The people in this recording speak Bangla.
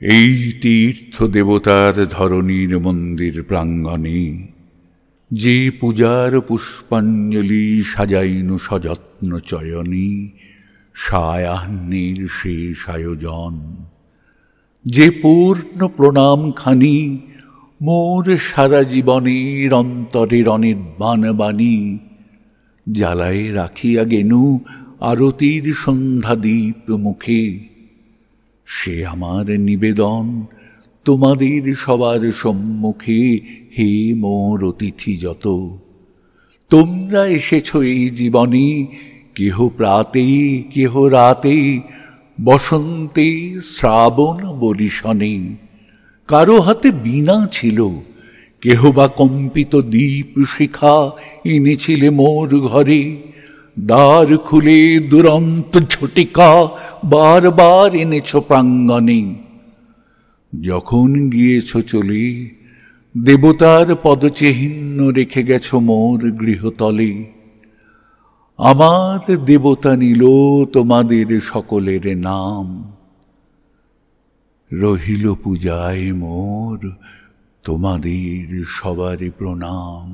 এই তীর্থ দেবতার ধরণীর মন্দির প্রাঙ্গণে যে পূজার পুষ্পাঞ্জলি সাজাইনু সযত্ন চয়নি, সায়াহ্নের শেষ আয়োজন। যে পূর্ণ প্রণামখানি মোর সারা জীবনের অন্তরের অনির্বাণ বাণী, জ্বালায়ে রাখিয়া গেনু আরতির সন্ধ্যাদীপ মুখে। সে আমার নিবেদন তোমাদের সবার সম্মুখে। হে মোর অতিথি যত, তোমরা এসেছ এই জীবনে, কেহ প্রাতে কেহ রাতে, বসন্তে শ্রাবণ বরিশনে। কারো হাতে বীণা ছিল, কেহ বা কম্পিত দীপ শিখা এনেছিলে মোর ঘরে। দ্বার খুলে দুরন্ত ঝটিকা বারবার এনেছ প্রাঙ্গণে। যখন গিয়েছ চলে, দেবতার পদচিহ্ন রেখে গেছ মোর গৃহতলে। আমার দেবতা নিল তোমাদের সকলের নাম, রহিল পূজায় মোর তোমাদের সবারই প্রণাম।